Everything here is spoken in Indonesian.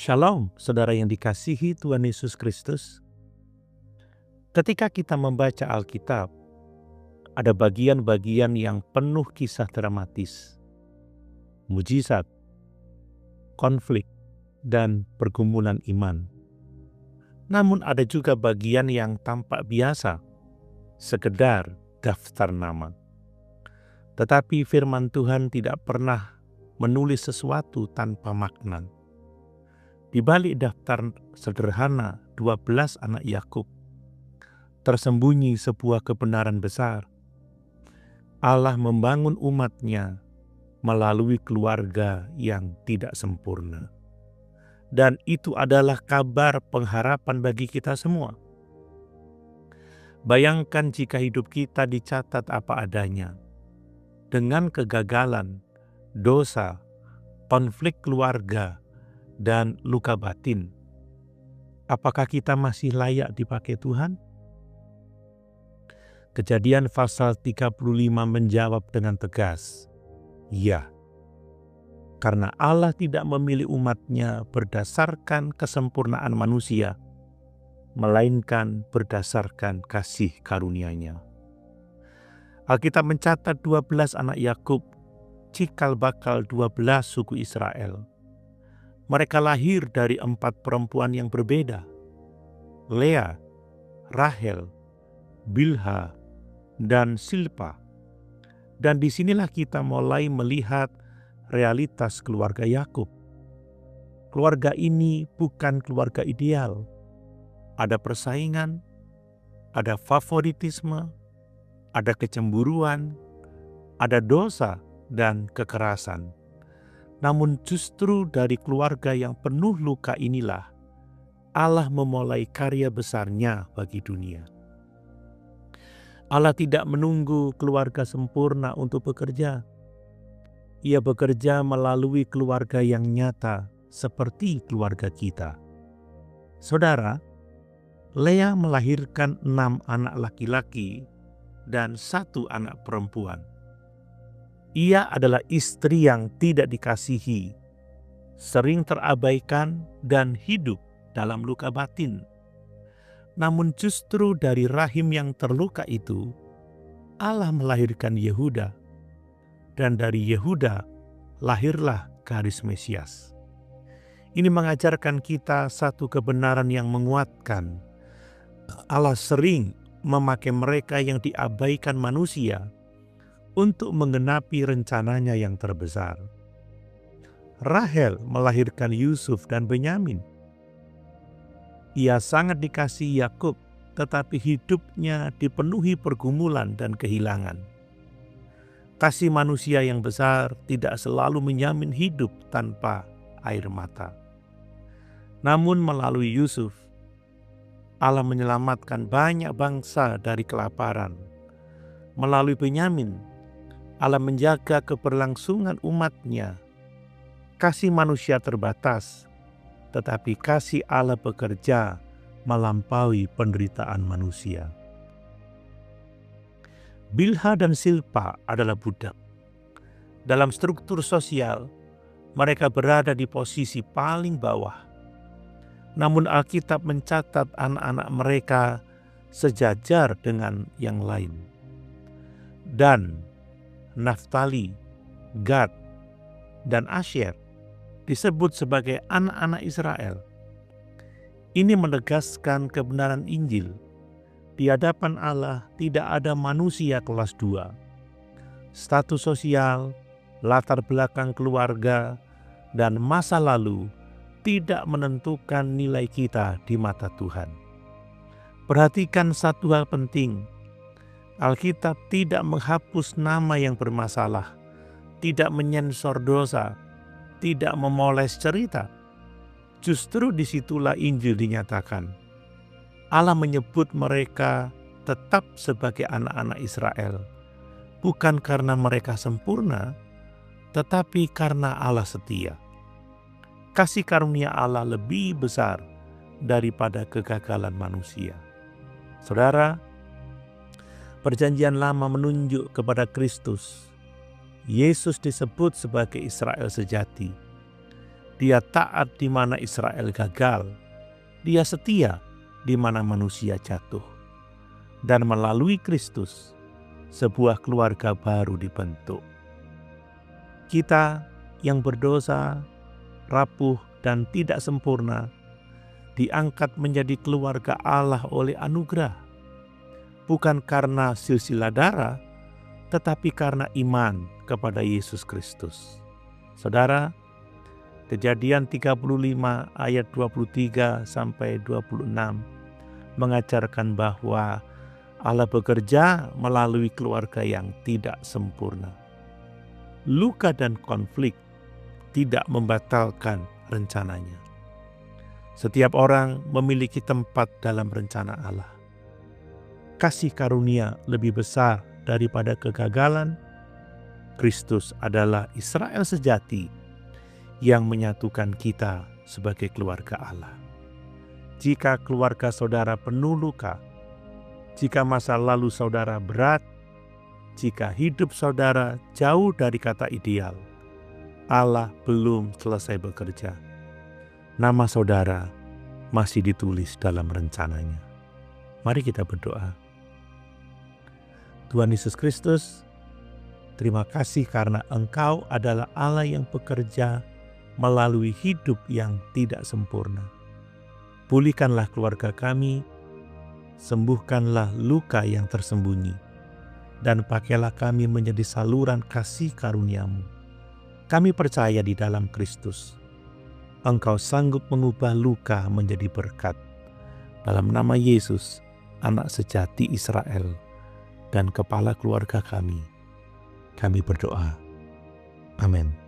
Shalom, saudara yang dikasihi Tuhan Yesus Kristus. Ketika kita membaca Alkitab, ada bagian-bagian yang penuh kisah dramatis, mujizat, konflik, dan pergumulan iman. Namun ada juga bagian yang tampak biasa, sekedar daftar nama. Tetapi firman Tuhan tidak pernah menulis sesuatu tanpa makna. Di balik daftar sederhana 12 anak Yakub, tersembunyi sebuah kebenaran besar. Allah membangun umat-Nya melalui keluarga yang tidak sempurna. Dan itu adalah kabar pengharapan bagi kita semua. Bayangkan jika hidup kita dicatat apa adanya, dengan kegagalan, dosa, konflik keluarga, dan luka batin. Apakah kita masih layak dipakai Tuhan? Kejadian pasal 35 menjawab dengan tegas, ya. Karena Allah tidak memilih umat-Nya berdasarkan kesempurnaan manusia, melainkan berdasarkan kasih karunia-Nya. Alkitab mencatat 12 anak Yakub, cikal bakal 12 suku Israel. Mereka lahir dari 4 perempuan yang berbeda, Lea, Rahel, Bilha, dan Silpa. Dan disinilah kita mulai melihat realitas keluarga Yakub. Keluarga ini bukan keluarga ideal. Ada persaingan, ada favoritisme, ada kecemburuan, ada dosa dan kekerasan. Namun justru dari keluarga yang penuh luka inilah Allah memulai karya besar-Nya bagi dunia. Allah tidak menunggu keluarga sempurna untuk bekerja. Ia bekerja melalui keluarga yang nyata seperti keluarga kita. Saudara, Lea melahirkan 6 anak laki-laki dan 1 anak perempuan. Ia adalah istri yang tidak dikasihi, sering terabaikan dan hidup dalam luka batin. Namun justru dari rahim yang terluka itu, Allah melahirkan Yehuda. Dan dari Yehuda lahirlah garis Mesias. Ini mengajarkan kita satu kebenaran yang menguatkan. Allah sering memakai mereka yang diabaikan manusia untuk menggenapi rencananya yang terbesar. Rahel melahirkan Yusuf dan Benyamin. Ia sangat dikasihi Yakub, tetapi hidupnya dipenuhi pergumulan dan kehilangan. Kasih manusia yang besar tidak selalu menjamin hidup tanpa air mata. Namun melalui Yusuf, Allah menyelamatkan banyak bangsa dari kelaparan. Melalui Benyamin, Allah menjaga keberlangsungan umat-Nya. Kasih manusia terbatas, tetapi kasih Allah bekerja melampaui penderitaan manusia. Bilha dan Silpa adalah budak. Dalam struktur sosial, mereka berada di posisi paling bawah. Namun Alkitab mencatat anak-anak mereka sejajar dengan yang lain. Dan Naftali, Gad, dan Asher disebut sebagai anak-anak Israel. Ini menegaskan kebenaran Injil. Di hadapan Allah tidak ada manusia kelas 2. Status sosial, latar belakang keluarga, dan masa lalu tidak menentukan nilai kita di mata Tuhan. Perhatikan satu hal penting. Alkitab tidak menghapus nama yang bermasalah, tidak menyensor dosa, tidak memoles cerita. Justru disitulah Injil dinyatakan. Allah menyebut mereka tetap sebagai anak-anak Israel, bukan karena mereka sempurna, tetapi karena Allah setia. Kasih karunia Allah lebih besar daripada kegagalan manusia. Saudara, Perjanjian Lama menunjuk kepada Kristus. Yesus disebut sebagai Israel sejati. Dia taat di mana Israel gagal. Dia setia di mana manusia jatuh. Dan melalui Kristus, sebuah keluarga baru dibentuk. Kita yang berdosa, rapuh, dan tidak sempurna, diangkat menjadi keluarga Allah oleh anugerah. Bukan karena silsilah darah, tetapi karena iman kepada Yesus Kristus. Saudara, Kejadian 35 ayat 23 sampai 26 mengajarkan bahwa Allah bekerja melalui keluarga yang tidak sempurna. Luka dan konflik tidak membatalkan rencananya. Setiap orang memiliki tempat dalam rencana Allah. Kasih karunia lebih besar daripada kegagalan. Kristus adalah Israel sejati yang menyatukan kita sebagai keluarga Allah. Jika keluarga saudara penuh luka, jika masa lalu saudara berat, jika hidup saudara jauh dari kata ideal, Allah belum selesai bekerja. Nama saudara masih ditulis dalam rencananya. Mari kita berdoa. Tuhan Yesus Kristus, terima kasih karena Engkau adalah Allah yang bekerja melalui hidup yang tidak sempurna. Pulihkanlah keluarga kami, sembuhkanlah luka yang tersembunyi, dan pakailah kami menjadi saluran kasih karunia-Mu. Kami percaya di dalam Kristus, Engkau sanggup mengubah luka menjadi berkat. Dalam nama Yesus, anak sejati Israel, dan kepala keluarga kami berdoa. Amin.